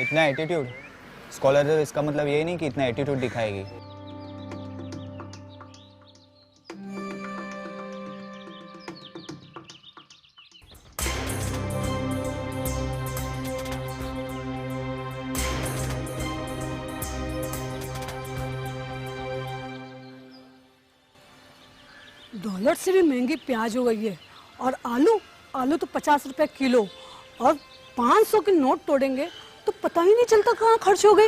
इतना attitude? Scholar इसका मतलब ये नहीं कि इतना एटीट्यूड दिखाएगी। डॉलर से भी महंगी प्याज हो गई है। और आलू तो 50 रुपए किलो। और 500 के नोट तोड़ेंगे तो पता ही नहीं चलता कहाँ खर्च हो गई।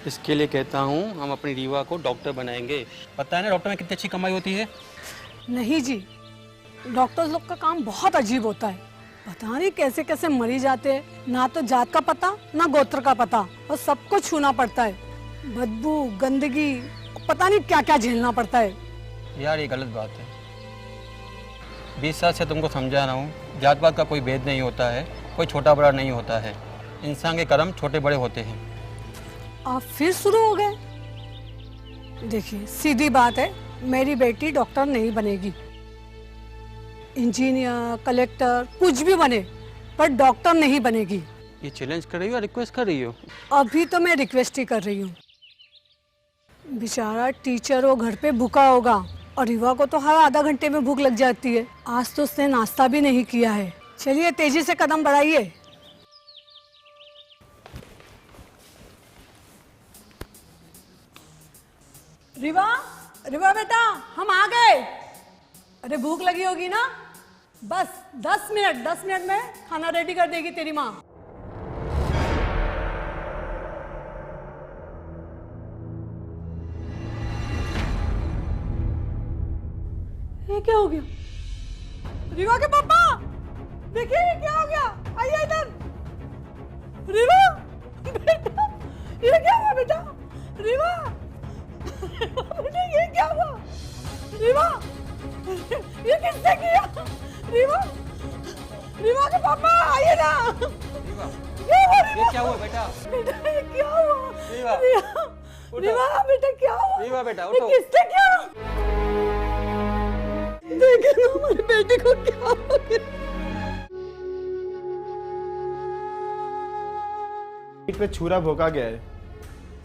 इसके लिए कहता हूँ हम अपनी रीवा को डॉक्टर बनाएंगे। पता है ना डॉक्टर में कितनी अच्छी कमाई होती है। नहीं जी, डॉक्टर लोग का काम बहुत अजीब होता है। पता नहीं कैसे कैसे मरी जाते हैं। ना तो जात का पता ना गोत्र का पता, और सबको छूना पड़ता है। बदबू, गंदगी, पता नहीं क्या क्या झेलना पड़ता है। यार ये गलत बात है। 20 साल से तुमको समझा रहा हूँ, जात पात का कोई भेद नहीं होता है, कोई छोटा बड़ा नहीं होता है। इंसान के कर्म छोटे बड़े होते हैं। आप फिर शुरू हो गए। देखिए सीधी बात है, मेरी बेटी डॉक्टर नहीं बनेगी। इंजीनियर, कलेक्टर कुछ भी बने, पर डॉक्टर नहीं बनेगी। ये चैलेंज कर रही हो या रिक्वेस्ट कर रही हो? अभी तो मैं रिक्वेस्ट ही कर रही हूँ। बेचारा टीचर वो घर पे भूखा होगा, और रीवा को तो हर आधा घंटे में भूख लग जाती है। आज तो उसने नाश्ता भी नहीं किया है। चलिए तेजी से कदम बढ़ाइए। रीवा, रीवा बेटा, हम आ गए। अरे भूख लगी होगी ना? बस 10 मिनट में खाना रेडी कर देगी तेरी माँ। ये क्या हो गया? रीवा के पापा, देखिए ये क्या हो गया। आइए इधर। रीवा बेटा, ये क्या हुआ बेटा? रीवा बेटा, ये क्या हुआ? रीवा, ये किसने किया? रीवा, रीवा के पापा आइए ना। ये क्या हुआ बेटा? बेटा ये क्या हुआ? रीवा, रीवा बेटा क्या हुआ? रीवा बेटा ये उठो। किसने किया? देखे ना हमारी बेटी को क्या हो गया। पीठ पे छुरा भोंका गया है।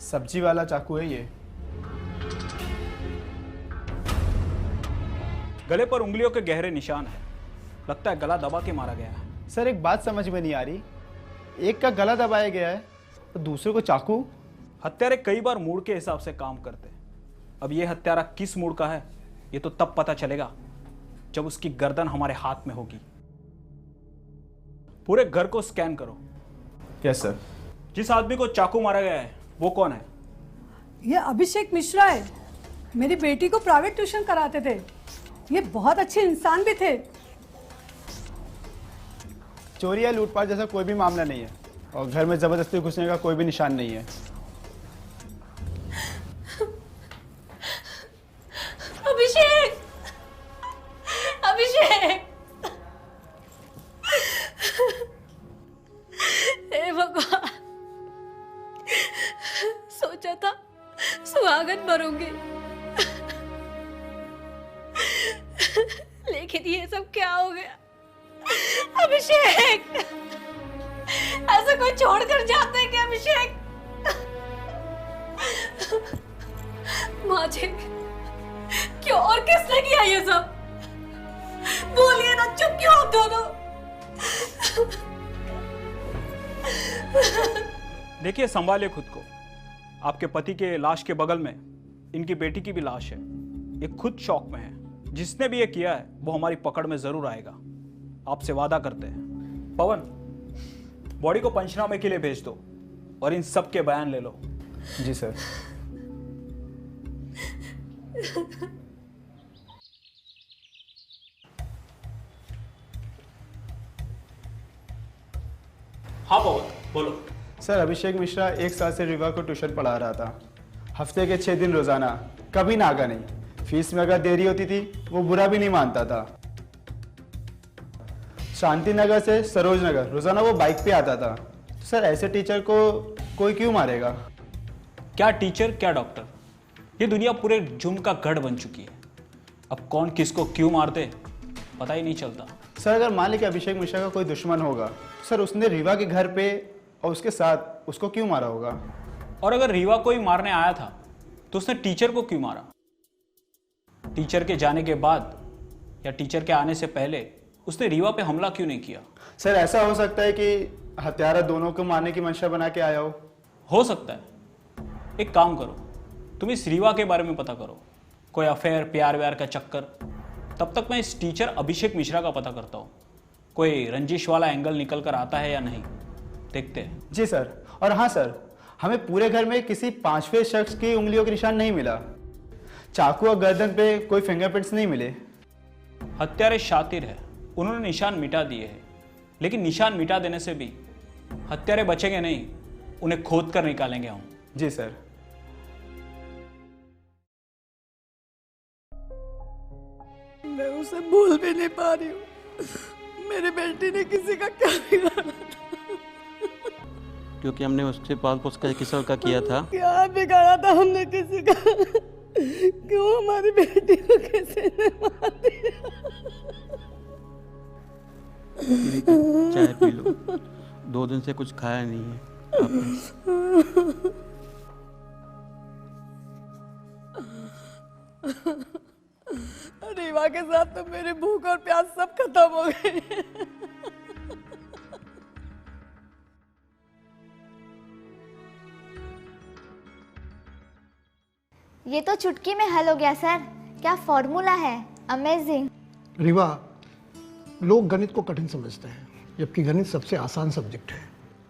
सब्जी वाला चाकू है ये। गले पर उंगलियों के गहरे निशान है। लगता है गला दबा के मारा गया है। सर एक बात समझ में नहीं आ रही, एक का गला दबाया गया है और दूसरे को चाकू। हत्यारे कई बार मूड के हिसाब से काम करते हैं। अब ये हत्यारा किस मूड का है ये तो तब पता चलेगा जब उसकी गर्दन हमारे हाथ में होगी। पूरे घर को स्कैन करो। Yes sir. जिस आदमी को चाकू मारा गया है वो कौन है? ये अभिषेक मिश्रा है। मेरी बेटी को प्राइवेट ट्यूशन कराते थे। ये बहुत अच्छे इंसान भी थे। चोरी या लूटपाट जैसा कोई भी मामला नहीं है, और घर में जबरदस्ती घुसने का कोई भी निशान नहीं है। अभिषेक, अभिषेक, हे भगवान, सोचा था सुहागन भरूंगी, लेकिन ये सब क्या हो गया? अभिषेक, ऐसा कोई छोड़ कर जाता है क्या? अभिषेक, माँ जी, क्यों और किसने किया ये सब? बोलिए ना, चुप क्यों आप दोनों? देखिए संभालिए खुद को। आपके पति के लाश के बगल में इनकी बेटी की भी लाश है। ये खुद शॉक में है। जिसने भी ये किया है वो हमारी पकड़ में जरूर आएगा। आपसे वादा करते हैं। पवन, बॉडी को पंचनामे के लिए भेज दो और इन सब के बयान ले लो। जी सर। हाँ पवन, बोलो। सर अभिषेक मिश्रा 1 साल से रीवा को ट्यूशन पढ़ा रहा था। हफ्ते के 6 दिन रोजाना, कभी नागा नहीं। फीस में अगर देरी होती थी वो बुरा भी नहीं मानता था। शांति नगर से सरोज नगर रोजाना वो बाइक पे आता था। तो सर ऐसे टीचर को कोई क्यों मारेगा? क्या टीचर क्या डॉक्टर, ये दुनिया पूरे जुर्म का गढ़ बन चुकी है। अब कौन किसको क्यों मारते पता ही नहीं चलता। सर अगर मान लीजिए अभिषेक मिश्रा का कोई दुश्मन होगा, सर उसने रीवा के घर पे और उसके साथ उसको क्यों मारा होगा? और अगर रीवा को ही मारने आया था तो उसने टीचर को क्यों मारा? टीचर के जाने के बाद या टीचर के आने से पहले उसने रीवा पे हमला क्यों नहीं किया? सर ऐसा हो सकता है कि हत्यारा दोनों को मारने की मंशा बना के आया हो सकता है। एक काम करो, तुम इस रीवा के बारे में पता करो, कोई अफेयर प्यार व्यार का चक्कर। तब तक मैं इस टीचर अभिषेक मिश्रा का पता करता हूँ, कोई रंजिश वाला एंगल निकल कर आता है या नहीं, देखते हैं। जी सर। और हाँ सर, हमें पूरे घर में किसी पांचवें शख्स की उंगलियों के निशान नहीं मिला। चाकू और गर्दन पे कोई फिंगरप्रिंट्स नहीं मिले। हत्यारे शातिर है, उन्होंने निशान मिटा दिए हैं, लेकिन निशान मिटा देने से भी हत्यारे बचेंगे नहीं, उन्हें खोद कर निकालेंगे हम। जी सर। मैं उसे भूल भी नहीं पा रही हूँ। मेरी बेटी ने किसी का क्या बिगाड़ा था? क्योंकि हमने उससे पाल पोस कर किस का किया था। क्या बिगाड़ा था हमने किसी का? क्यों हमारी बेटी को किसी ने मार दिया? चाय पी लो, 2 दिन से कुछ खाया नहीं है आपने। रीवा के साथ तो मेरी भूख और प्यास सब खत्म हो गई। ये तो चुटकी में हल हो गया सर। क्या फॉर्मूला है, अमेजिंग। रीवा, लोग गणित को कठिन समझते हैं, जबकि गणित सबसे आसान सब्जेक्ट है।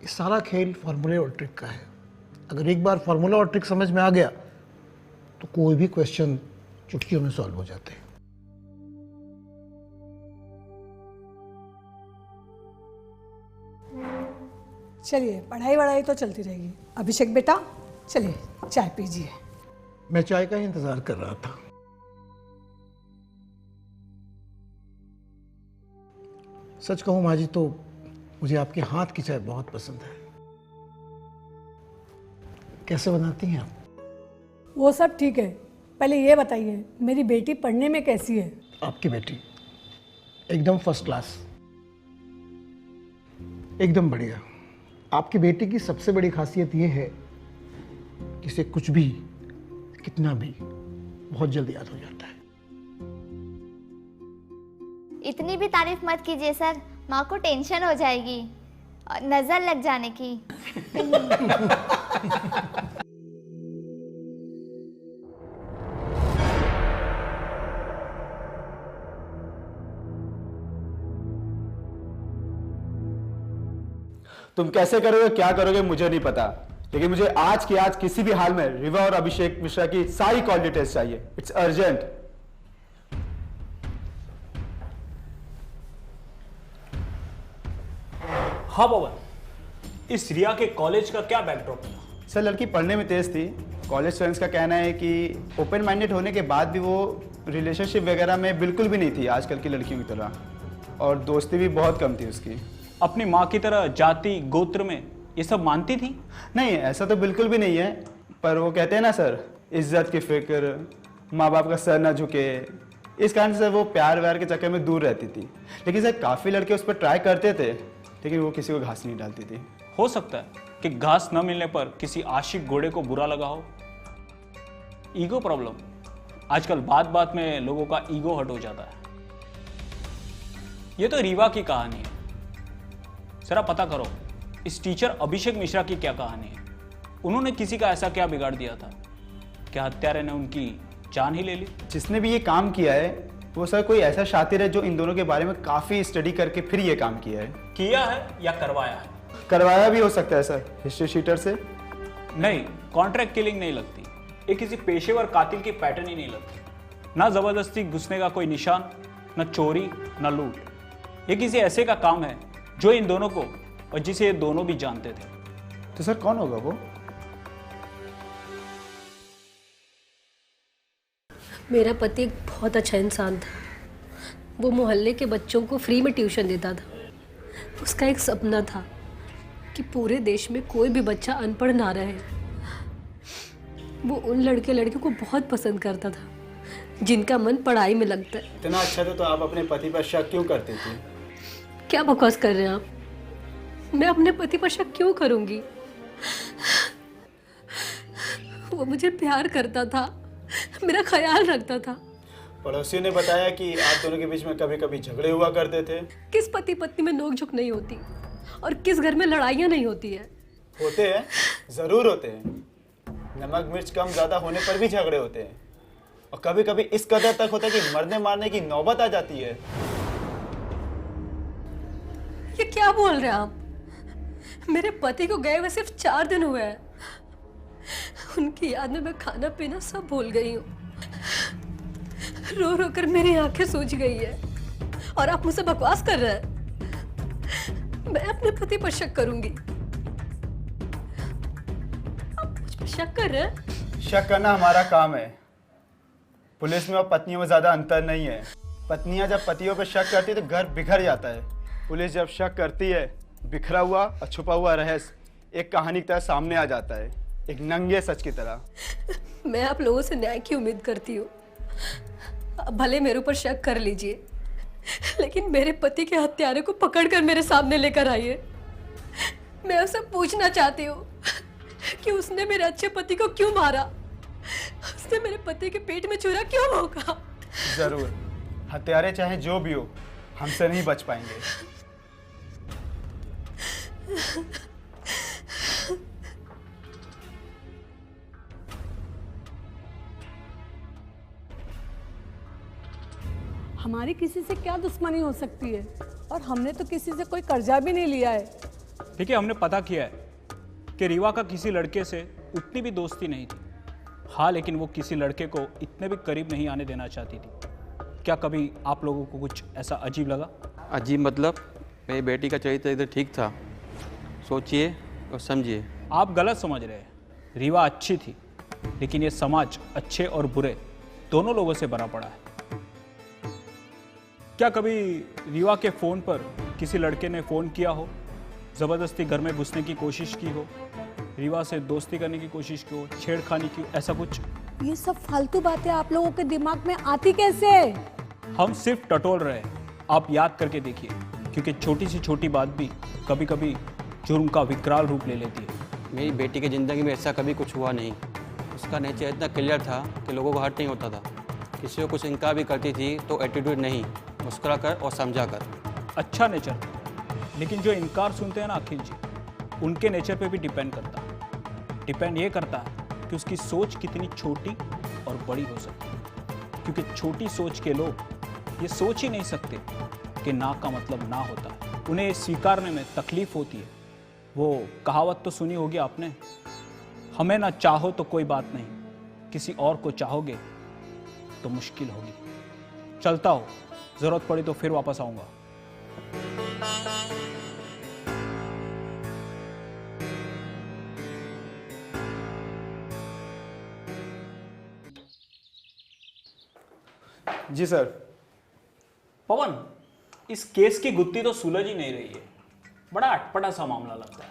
ये सारा खेल फार्मूले और ट्रिक का है। अगर एक बार फार्मूला और ट्रिक समझ में आ गया तो कोई भी क्वेश्चन चुटकियों में सॉल्व हो जाते हैं। चलिए, पढ़ाई वढ़ाई तो चलती रहेगी। अभिषेक बेटा, चलिए चाय पीजिए। मैं चाय का ही इंतजार कर रहा था। सच कहूं माँ जी, तो मुझे आपके हाथ की चाय बहुत पसंद है। कैसे बनाती हैं आप? वो सब ठीक है, पहले ये बताइए मेरी बेटी पढ़ने में कैसी है? आपकी बेटी एकदम फर्स्ट क्लास, एकदम बढ़िया। आपकी बेटी की सबसे बड़ी खासियत ये है कि इसे कुछ भी, कितना भी, बहुत जल्दी याद हो जाता है। इतनी भी तारीफ मत कीजिए सर, माँ को टेंशन हो जाएगी नजर लग जाने की। तुम कैसे करोगे, क्या करोगे, मुझे नहीं पता, लेकिन मुझे आज की आज किसी भी हाल में रीवा और अभिषेक मिश्रा की सारी कॉल डिटेल्स चाहिए। It's urgent. हाँ पवन, इस रिया के कॉलेज का क्या बैकड्रॉप था? सर, लड़की पढ़ने में तेज थी। कॉलेज फ्रेंड्स का कहना है कि ओपन माइंडेड होने के बाद भी वो रिलेशनशिप वगैरह में बिल्कुल भी नहीं थी आजकल की लड़कियों की तरह, और दोस्ती भी बहुत कम थी उसकी। अपनी माँ की तरह जाति गोत्र में ये सब मानती थी? नहीं, ऐसा तो बिल्कुल भी नहीं है, पर वो कहते हैं ना सर, इज्जत की फिक्र, माँ बाप का सर ना झुके, इस कारण से वो प्यार व्यार के चक्कर में दूर रहती थी। लेकिन सर, काफ़ी लड़के उस पर ट्राई करते थे, लेकिन वो किसी को घास नहीं डालती थी। हो सकता है कि घास न मिलने पर किसी आशिक घोड़े को बुरा लगा हो। ईगो प्रॉब्लम, आजकल बात बात में लोगों का ईगो हर्ट हो जाता है। ये तो रीवा की कहानी है, जरा पता करो इस टीचर अभिषेक मिश्रा की क्या कहानी है। उन्होंने किसी का ऐसा क्या बिगाड़ दिया था, क्या हत्यारे ने उनकी जान ही ले ली? जिसने भी ये काम किया है वो सर कोई ऐसा शातिर है जो इन दोनों के बारे में काफ़ी स्टडी करके फिर ये काम किया है। किया है या करवाया है? करवाया भी हो सकता है सर, हिस्ट्री शीटर से। नहीं, कॉन्ट्रैक्ट किलिंग नहीं लगती, ये किसी पेशेवर कातिल की पैटर्न ही नहीं लगती। ना जबरदस्ती घुसने का कोई निशान, न चोरी, न लूट। ये किसी ऐसे का काम है जो इन दोनों को और जिसे ये दोनों भी जानते थे। तो सर कौन होगा वो? मेरा पति एक बहुत अच्छा इंसान था। वो मोहल्ले के बच्चों को फ्री में ट्यूशन देता था। उसका एक सपना था कि पूरे देश में कोई भी बच्चा अनपढ़ ना रहे। वो उन लड़के लड़कियों को बहुत पसंद करता था जिनका मन पढ़ाई में लगता है। इतना अच्छा तो आप अपने पति पर शक क्यों करते थे? क्या बकवास कर रहे हैं आप? मैं अपने पति पर शक क्यों करूंगी? वो मुझे प्यार करता था, मेरा ख्याल रखता था। पड़ोसियों ने बताया कि आप दोनों के बीच में कभी कभी झगड़े हुआ करते थे। किस पति पत्नी में नोक-झोंक नहीं होती और किस घर में लड़ाइयाँ नहीं होती है। होते हैं, ज़रूर होते हैं। नमक मिर्च कम ज़्यादा होने पर भी झगड़े होते हैं, और कभी कभी इस कदर तक होता है कि मरने मारने की नौबत आ जाती है। ये क्या बोल रहे हैं आप? मेरे पति को गए हुए सिर्फ 4 दिन हुए हैं। उनकी याद में मैं खाना पीना सब भूल गई हूँ। रो रो कर मेरी आंखें सूज गई है और आप मुझसे बकवास कर रहे हैं। मैं अपने पति पर शक करूंगी। आप मुझ पर शक कर रहे हैं? शक करना हमारा काम है। पुलिस में और पत्नियों में ज़्यादा अंतर नहीं है। पत्नियां जब पतियों पर शक करती है तो घर बिखर जाता है। पुलिस जब शक करती है, बिखरा हुआ और छुपा हुआ रहस्य एक कहानी की तरह सामने आ जाता है, एक नंगे सच की तरह। मैं आप लोगों से न्याय की उम्मीद करती हूँ। आप भले मेरे ऊपर शक कर लीजिए, लेकिन मेरे पति के हत्यारे को पकड़कर मेरे सामने लेकर आइए। मैं उससे पूछना चाहती हूँ कि उसने मेरे अच्छे पति को क्यों मारा, उसने मेरे पति के पेट में छुरा क्यों भोंका। जरूर, हत्यारे चाहे जो भी हो, हमसे नहीं बच पाएंगे। हमारी किसी से क्या दुश्मनी हो सकती है, और हमने तो किसी से कोई कर्जा भी नहीं लिया है। देखिए, हमने पता किया है कि रीवा का किसी लड़के से उतनी भी दोस्ती नहीं थी। हाँ, लेकिन वो किसी लड़के को इतने भी करीब नहीं आने देना चाहती थी। क्या कभी आप लोगों को कुछ ऐसा अजीब लगा? अजीब मतलब? मेरी बेटी का चरित्र इधर ठीक था, सोचिए और समझिए। आप गलत समझ रहे हैं। रीवा अच्छी थी, लेकिन ये समाज अच्छे और बुरे दोनों लोगों से भरा पड़ा है। क्या कभी रीवा के फ़ोन पर किसी लड़के ने फ़ोन किया हो, ज़बरदस्ती घर में घुसने की कोशिश की हो, रीवा से दोस्ती करने की कोशिश की हो, छेड़खानी की हो, ऐसा कुछ? ये सब फालतू बातें आप लोगों के दिमाग में आती कैसे? हम सिर्फ टटोल रहे हैं। आप याद करके देखिए, क्योंकि छोटी से छोटी बात भी कभी कभी जुर्म का विकराल रूप ले लेती है। मेरी बेटी की ज़िंदगी में ऐसा कभी कुछ हुआ नहीं। उसका नेचर इतना क्लियर था कि लोगों को हर्ट नहीं होता था। किसी को कुछ इनकार भी करती थी तो एटीट्यूड नहीं, मुस्कुरा कर और समझा कर। अच्छा नेचर, लेकिन जो इनकार सुनते हैं ना अखिल जी, उनके नेचर पे भी डिपेंड करता है। डिपेंड ये करता है कि उसकी सोच कितनी छोटी और बड़ी हो सकती है। क्योंकि छोटी सोच के लोग ये सोच ही नहीं सकते कि ना का मतलब ना होता है। उन्हें स्वीकारने में तकलीफ होती है। वो कहावत तो सुनी होगी आपने, हमें ना चाहो तो कोई बात नहीं, किसी और को चाहोगे तो मुश्किल होगी। चलता हो, जरूरत पड़ी तो फिर वापस आऊंगा। जी सर। पवन, इस केस की गुत्थी तो सुलझ ही नहीं रही है। बड़ा अटपटा सा मामला लगता है।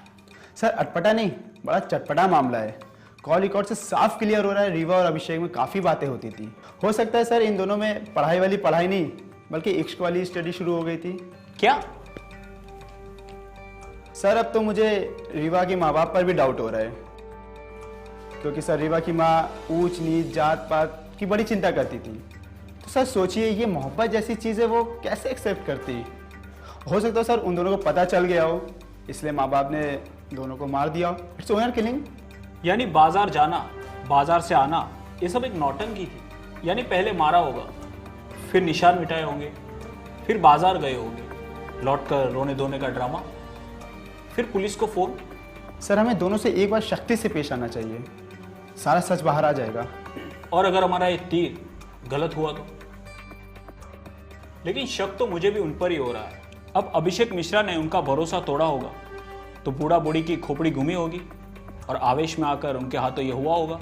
सर, अटपटा नहीं, बड़ा चटपटा मामला है। कॉल रिकॉर्ड से साफ क्लियर हो रहा है रीवा और अभिषेक में काफ़ी बातें होती थी। हो सकता है सर इन दोनों में पढ़ाई वाली पढ़ाई नहीं, बल्कि इश्क वाली स्टडी शुरू हो गई थी। क्या? सर, अब तो मुझे रीवा के माँ बाप पर भी डाउट हो रहा है, क्योंकि सर रीवा की माँ ऊंच नीच जात पात की बड़ी चिंता करती थी। तो सर सोचिए, ये मोहब्बत जैसी चीज़ है, वो कैसे एक्सेप्ट करती? हो सकता है सर उन दोनों को पता चल गया हो, इसलिए माँ बाप ने दोनों को मार दिया। Its owner killing. यानी बाजार जाना, बाजार से आना, ये सब एक नौटंकी थी। यानी पहले मारा होगा, फिर निशान मिटाए होंगे, फिर बाजार गए होंगे, लौटकर रोने धोने का ड्रामा, फिर पुलिस को फोन। सर, हमें दोनों से एक बार सख्ती से पेश आना चाहिए, सारा सच बाहर आ जाएगा। और अगर हमारा ये तीर गलत हुआ तो? लेकिन शक तो मुझे भी उन पर ही हो रहा है। अब अभिषेक मिश्रा ने उनका भरोसा तोड़ा होगा तो बूढ़ा बूढ़ी की खोपड़ी घूमी होगी और आवेश में आकर उनके हाथों ये हुआ होगा।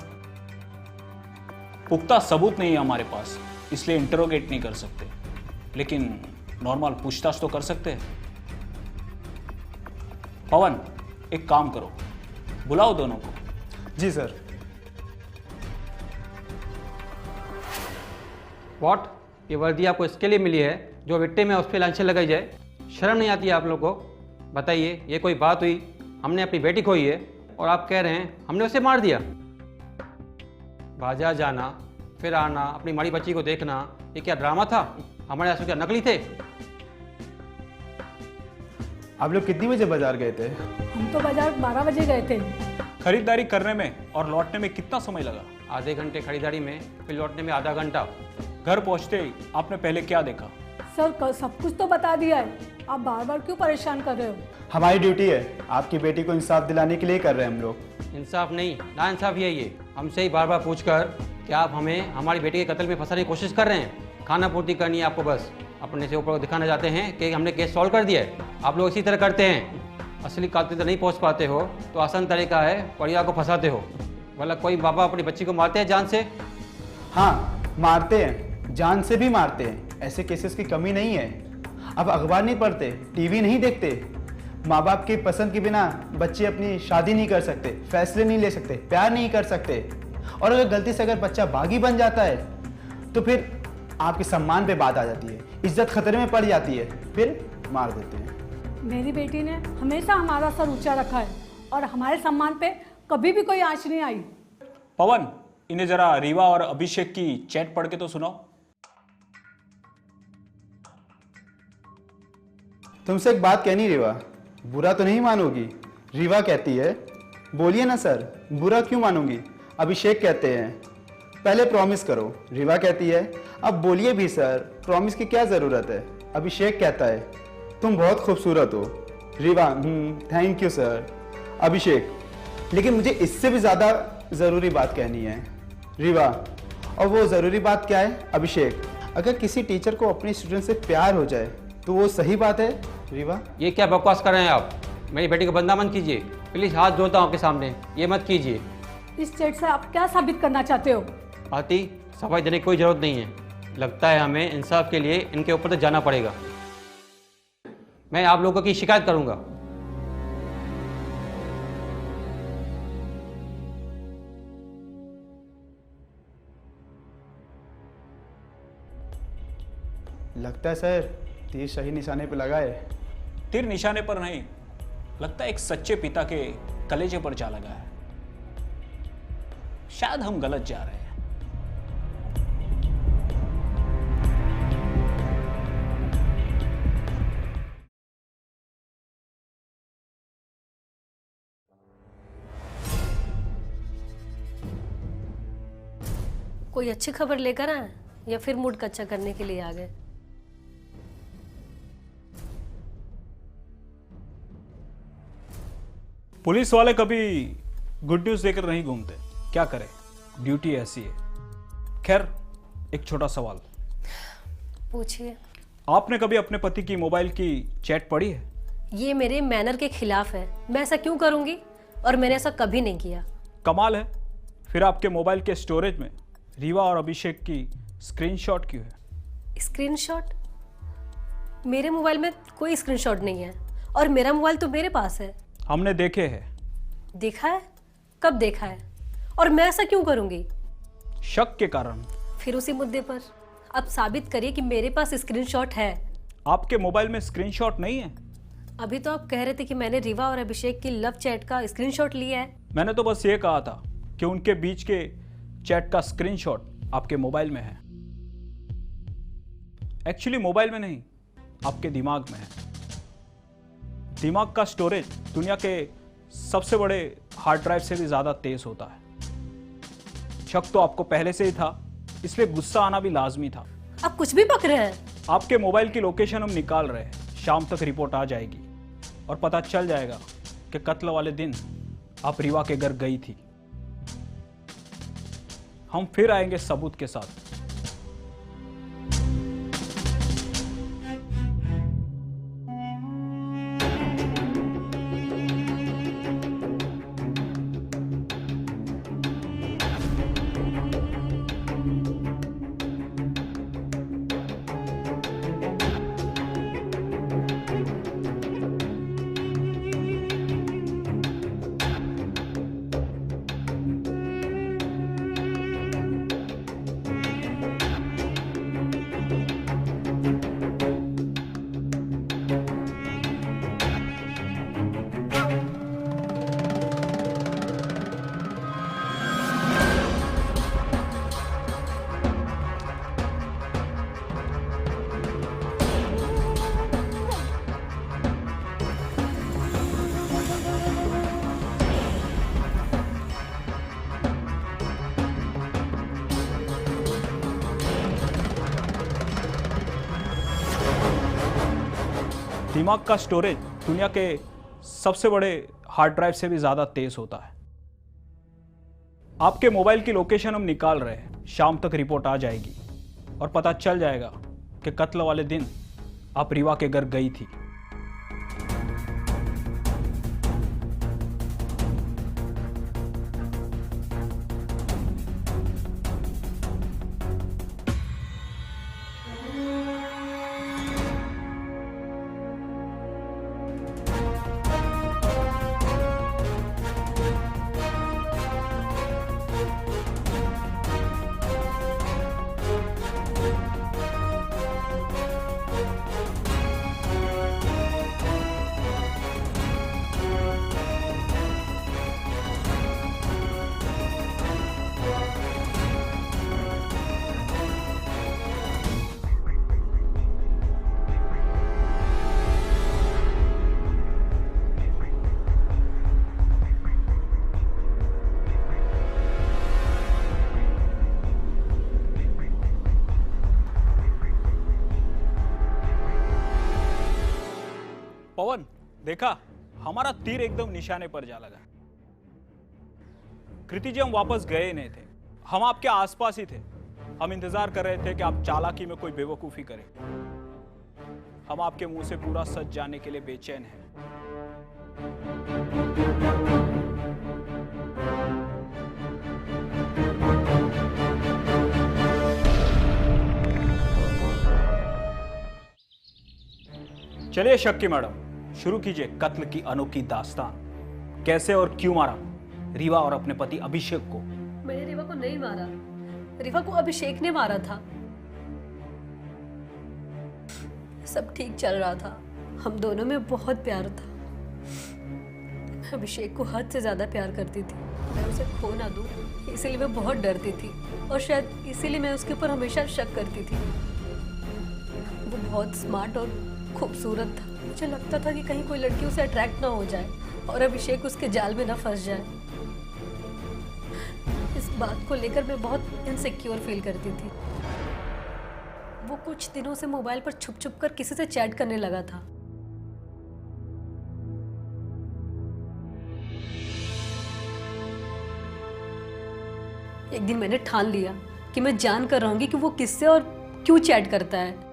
पुख्ता सबूत नहीं है हमारे पास, इसलिए इंटरोगेट नहीं कर सकते, लेकिन नॉर्मल पूछताछ तो कर सकते हैं। पवन, एक काम करो, बुलाओ दोनों को। जी सर। व्हाट? ये वर्दी आपको इसके लिए मिली है जो विक्टिम है उस पर लांछन लगाई जाए? शर्म नहीं आती है आप लोगों को? बताइए, ये कोई बात हुई? हमने अपनी बेटी खोई है और आप कह रहे हैं हमने उसे मार दिया। बाजार जाना, फिर आना, अपनी मरी बच्ची को देखना, ये क्या ड्रामा था? हमारे आंसू क्या नकली थे? आप लोग कितनी बजे बाजार गए थे? हम तो बाजार 12 बजे गए थे। खरीदारी करने में और लौटने में कितना समय लगा? आधे घंटे खरीदारी में, फिर लौटने में आधा घंटा। घर पहुंचते ही आपने पहले क्या देखा? सर सब कुछ तो बता दिया है, आप बार बार क्यों परेशान कर रहे हो? हमारी ड्यूटी है, आपकी बेटी को इंसाफ दिलाने के लिए कर रहे हैं हम लोग। इंसाफ नहीं, ना इंसाफी है ये। हमसे ही बार बार पूछकर क्या आप हमें हमारी बेटी के कत्ल में फंसाने की कोशिश कर रहे हैं? खाना पूर्ति करनी है आपको, बस अपने से ऊपर दिखाना चाहते हैं कि हमने केस सॉल्व कर दिया है। आप लोग इसी तरह करते हैं। असली कातिल तक नहीं पहुंच पाते हो तो आसान तरीका है, परिवार को फंसाते हो। वाला कोई बाबा अपनी बच्ची को मारते हैं जान से? हाँ मारते हैं, जान से भी मारते हैं। ऐसे केसेस की कमी नहीं है। अब अखबार नहीं पढ़ते, टीवी नहीं देखते, माँ बाप की पसंद के बिना बच्चे अपनी शादी नहीं कर सकते, फैसले नहीं ले सकते, प्यार नहीं कर सकते। और अगर गलती से अगर बच्चा बागी बन जाता है तो फिर आपके सम्मान पे बात आ जाती है, इज्जत खतरे में पड़ जाती है, फिर मार देते हैं। मेरी बेटी ने हमेशा हमारा सर ऊंचा रखा है और हमारे सम्मान पे कभी भी कोई आंच नहीं आई। पवन, इन्हें जरा रीवा और अभिषेक की चैट पढ़ के तो सुनाओ। तुमसे एक बात कहनी रीवा, बुरा तो नहीं मानोगी? रीवा कहती है, बोलिए ना सर, बुरा क्यों मानूंगी? अभिषेक कहते हैं, पहले प्रॉमिस करो। रीवा कहती है, अब बोलिए भी सर, प्रॉमिस की क्या ज़रूरत है? अभिषेक कहता है, तुम बहुत खूबसूरत हो। Reeva, thank you sir. Abhishek, लेकिन मुझे इससे भी ज़्यादा ज़रूरी बात कहनी है। रीवा, और वो ज़रूरी बात क्या है? अभिषेक, अगर किसी टीचर को अपने स्टूडेंट से प्यार हो जाए तो वो सही बात है? रीवा, ये क्या बकवास कर रहे हैं आप? मेरी बेटी को बंदा मत कीजिए प्लीज़, हाथ जोड़ता हूँ आपके सामने, ये मत कीजिए। इस चैट से आप क्या साबित करना चाहते हो? आती, सफाई देने की कोई ज़रूरत नहीं है। लगता है हमें इंसाफ के लिए इनके ऊपर तक जाना पड़ेगा। मैं आप लोगों की शिकायत करूंगा। लगता है सर तीर सही निशाने पे लगा है। तीर निशाने पर नहीं, लगता है एक सच्चे पिता के कलेजे पर जा लगा है। शायद हम गलत जा रहे हैं। कोई अच्छी खबर लेकर आए या फिर मूड कच्चा करने के लिए आ गए? पुलिस वाले कभी गुड न्यूज देकर नहीं घूमते, क्या करें, ड्यूटी ऐसी है। खैर, एक छोटा सवाल, पूछिए। आपने कभी अपने पति की मोबाइल की चैट पढ़ी है? ये मेरे मैनर के खिलाफ है, मैं ऐसा क्यों करूंगी? और मैंने ऐसा कभी नहीं किया। कमाल है, फिर आपके मोबाइल के स्टोरेज में रीवा और अभिषेक की स्क्रीनशॉट क्यों है? स्क्रीनशॉट? मेरे मोबाइल में कोई स्क्रीनशॉट नहीं है और मेरा मोबाइल तो मेरे पास है। हमने देखे हैं। देखा है? कब देखा है? और मैं ऐसा क्यों करूंगी? शक के कारण। फिर उसी मुद्दे पर अब साबित करिए कि मेरे पास स्क्रीनशॉट है। आपके मोबाइल में स्क्रीनशॉट नहीं है? अभी तो आप कह रहे थे कि मैंने रीवा और अभिषेक की लव चैट का स्क्रीनशॉट लिया है। मैंने तो बस ये कहा था कि उनके बीच के चैट का स्क्रीनशॉट आपके मोबाइल में है। एक्चुअली मोबाइल में नहीं, आपके दिमाग में है। दिमाग का स्टोरेज दुनिया के सबसे बड़े हार्ड ड्राइव से भी ज़्यादा तेज होता है। शक तो आपको पहले से ही था, इसलिए गुस्सा आना भी लाजमी था। आप कुछ भी पक रहे हैं। आपके मोबाइल की लोकेशन हम निकाल रहे हैं, शाम तक रिपोर्ट आ जाएगी और पता चल जाएगा कि कत्ल वाले दिन आप रीवा के घर गई थी। हम फिर आएंगे सबूत के साथ। दिमाग का स्टोरेज दुनिया के सबसे बड़े हार्ड ड्राइव से भी ज़्यादा तेज होता है। आपके मोबाइल की लोकेशन हम निकाल रहे हैं, शाम तक रिपोर्ट आ जाएगी और पता चल जाएगा कि कत्ल वाले दिन आप रीवा के घर गई थी। पवन, देखा, हमारा तीर एकदम निशाने पर जा लगा। कृति जी, हम वापस गए ही नहीं थे, हम आपके आसपास ही थे। हम इंतजार कर रहे थे कि आप चालाकी में कोई बेवकूफी करें। हम आपके मुंह से पूरा सच जानने के लिए बेचैन हैं। चलिए शक्की मैडम, शुरू कीजिए कत्ल की अनोखी दास्तान। कैसे और क्यों मारा रीवा और अपने पति अभिषेक को? मैंने रीवा को नहीं मारा, रीवा को अभिषेक ने मारा था। सब ठीक चल रहा था, हम दोनों में बहुत प्यार था। मैं अभिषेक को हद से ज्यादा प्यार करती थी। मैं उसे खो ना दूं, इसीलिए मैं बहुत डरती थी और शायद इसीलिए मैं उसके ऊपर हमेशा शक करती थी। वो बहुत स्मार्ट और खूबसूरत था। मुझे लगता था कि कहीं कोई लड़की उसे अट्रैक्ट ना हो जाए और अभिषेक उसके जाल में ना फंस जाए। इस बात को लेकर मैं बहुत इनसिक्योर फील करती थी। वो कुछ दिनों से मोबाइल पर छुप छुप कर किसी से चैट करने लगा था। एक दिन मैंने ठान लिया कि मैं जान कर रहूंगी कि वो किससे और क्यों चैट करता है।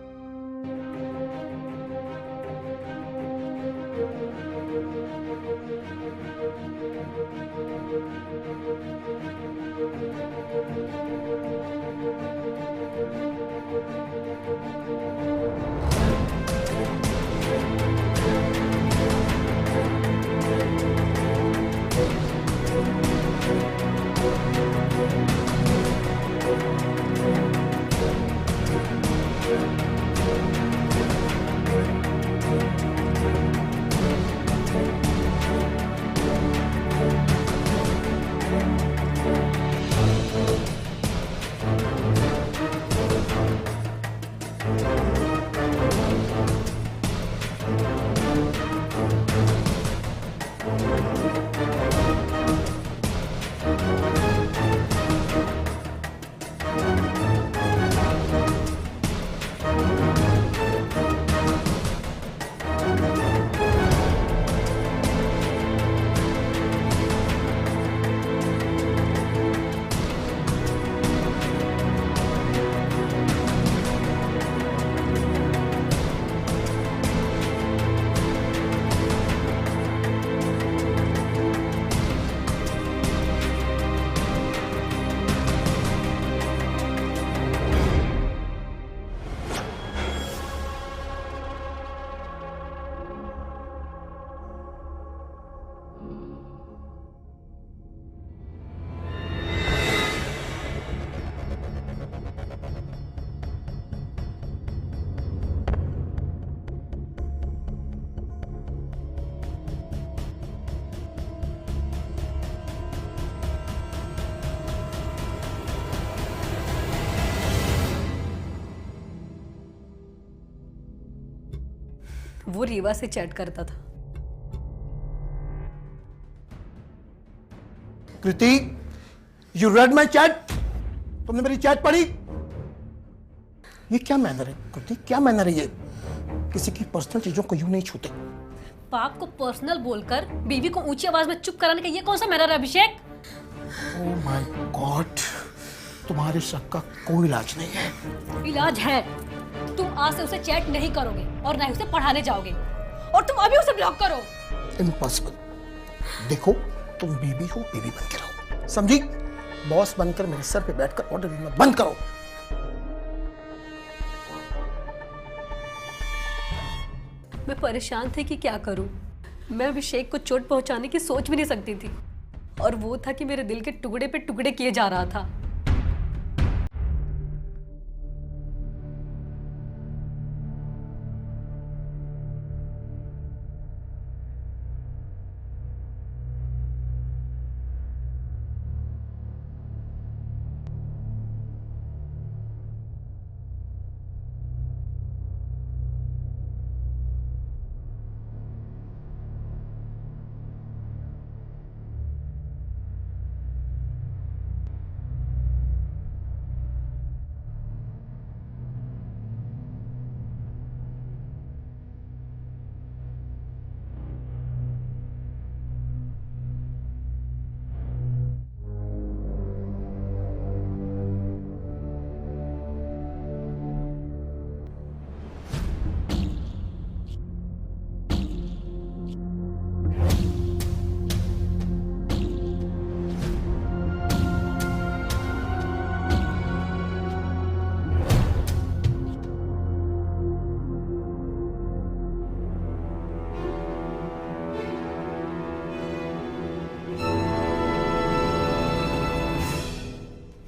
वो रीवा से चैट करता था। कृति, यू रेड माई चैट? तुमने मेरी चैट पढ़ी? ये क्या मैनर है कृति, क्या मैनर है ये? किसी की पर्सनल चीजों को यूं नहीं छूते। बाप को पर्सनल बोलकर बीवी को ऊंची आवाज में चुप कराने का ये कौन सा मैनर है अभिषेक? ओह माय गॉड, तुम्हारे शक का कोई इलाज नहीं है। इलाज है। तुम आज से उसे चैट नहीं करोगे और ना ही उसे पढ़ाने जाओगे, और तुम अभी उसे ब्लॉक करो। इम्पॉसिबल। देखो, तुम बीबी हो, बीबी बन के रहो, समझी? बॉस बनकर मेरे सर पे बैठकर ऑर्डर देना बंद करो। मैं परेशान थी कि क्या करूं। मैं अभिषेक को चोट पहुंचाने की सोच भी नहीं सकती थी, और वो था कि मेरे दिल के टुकड़े पे टुकड़े किए जा रहा था।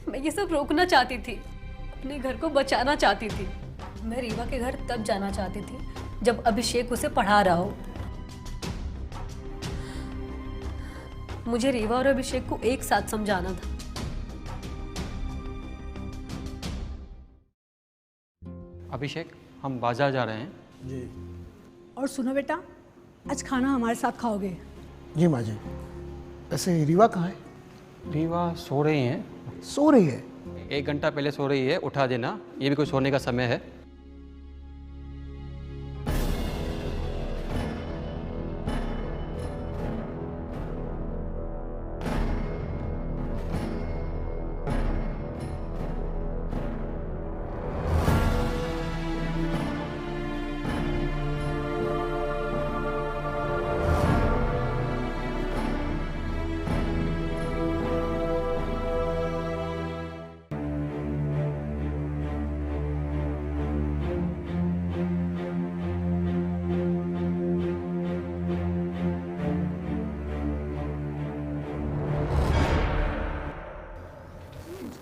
मैं ये सब रोकना चाहती थी, अपने घर को बचाना चाहती थी। मैं रीवा के घर तब जाना चाहती थी जब अभिषेक उसे पढ़ा रहा हो। मुझे रीवा और अभिषेक को एक साथ समझाना था। अभिषेक, हम बाजार जा रहे हैं। जी और सुनो बेटा, आज खाना हमारे साथ खाओगे। जी माँ जी। वैसे रीवा कहाँ है? रीवा सो रही हैं। सो रही है? 1 घंटा पहले सो रही है, उठा देना। ये भी कोई सोने का समय है?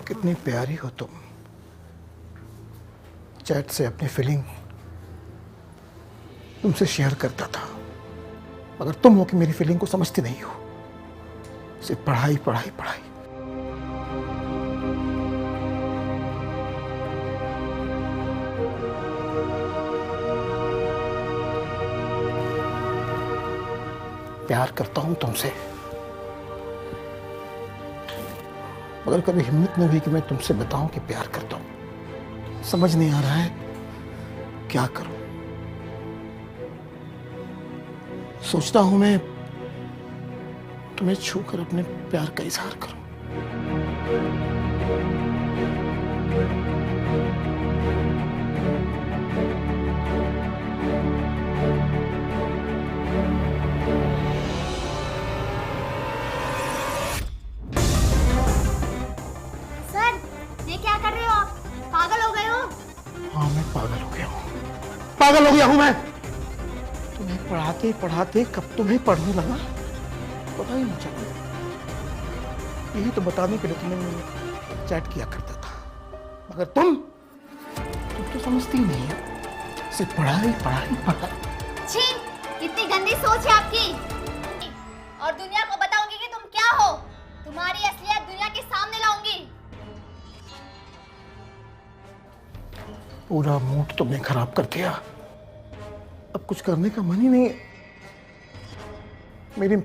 कितनी प्यारी हो तुम। चैट से अपनी फीलिंग तुमसे शेयर करता था, मगर तुम हो कि मेरी फीलिंग को समझती नहीं हो। सिर्फ पढ़ाई पढ़ाई पढ़ाई। प्यार करता हूं तुमसे, मगर कभी हिम्मत नहीं हुई कि मैं तुमसे बताऊं कि प्यार करता हूं। समझ नहीं आ रहा है क्या करूं। सोचता हूं मैं तुम्हें छूकर अपने प्यार का इजहार करूं। पागल हो गया हूं मैं। तुम्हें पढ़ाते पढ़ाते कब तुम्हें पढ़ने लगा पता ही नहीं चला। यही तो बताने के लिए तुम्हें चैट किया करता था, मगर तुम तो समझती ही नहीं है। सिर्फ पढ़ाई पढ़ाई पढ़ाई। छी, कितनी गंदी सोच है आपकी। और दुनिया को बताऊंगी कि तुम क्या हो। तुम्हारी असलियत दुनिया के सामने लाऊंगी। पूरा मूड तुमने खराब कर दिया। अब कुछ करने का मन ही नहीं है। मेरी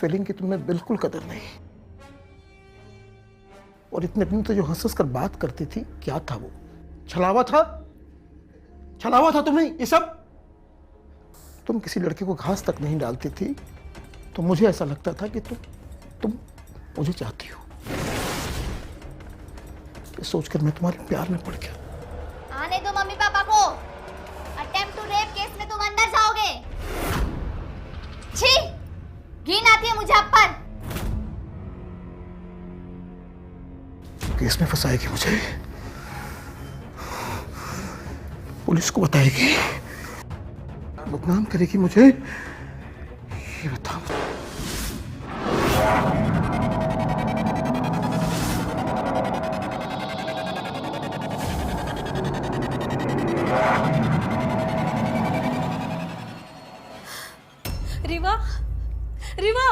फीलिंग की तुम्हें बिल्कुल कदर नहीं। और इतने दिन तो जो हंस कर बात करती थी, क्या था वो? छलावा था? छलावा था तुम्हें ये सब? तुम किसी लड़के को घास तक नहीं डालती थी तो मुझे ऐसा लगता था कि तुम मुझे चाहती हो। ये सोचकर मैं तुम्हारे प्यार में पड़ गया। आने दो मम्मी पापा को। अटेम्प्ट टू रेप केस में तुम अंदर जाओगे। छी, घिन आती है मुझे आप पर। केस में फंसाएगी मुझे, पुलिस को बताएगी, बदनाम करेगी मुझे, ये बताओ। रीवा, रीवा,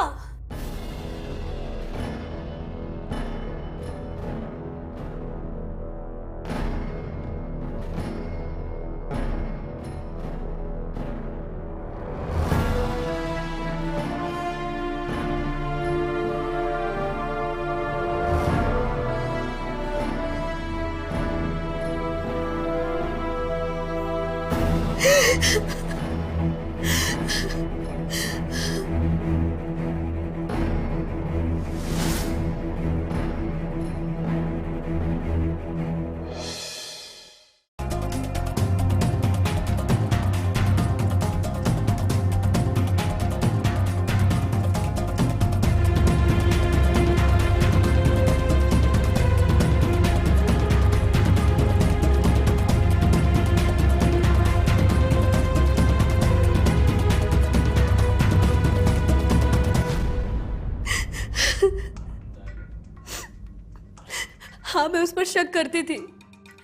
हाँ मैं उस पर शक करती थी,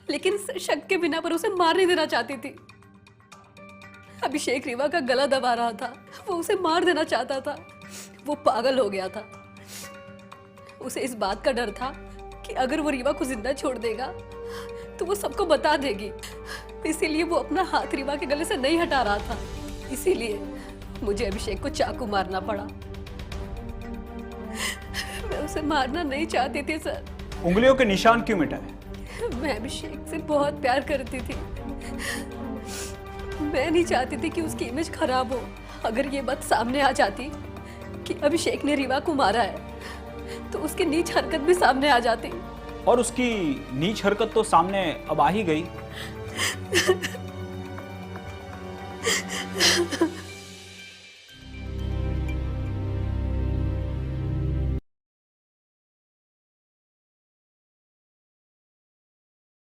लेकिन शक के बिना पर उसे मार नहीं देना चाहती थी। अभिषेक रीवा का गला दबा रहा था, वो उसे मार देना चाहता था। वो पागल हो गया था। उसे इस बात का डर था कि अगर वो रीवा को जिंदा छोड़ देगा तो वो सबको बता देगी। इसीलिए वो अपना हाथ रीवा के गले से नहीं हटा रहा था। इसीलिए मुझे अभिषेक को चाकू मारना पड़ा। मैं उसे मारना नहीं चाहती थी सर। उंगलियों के निशान क्यों मिटाए? मैं अभिषेक से बहुत प्यार करती थी। मैं नहीं चाहती थी कि उसकी इमेज खराब हो। अगर ये बात सामने आ जाती कि अभिषेक ने रीवा को मारा है तो उसकी नीच हरकत भी सामने आ जाती। और उसकी नीच हरकत तो सामने अब आ ही गई।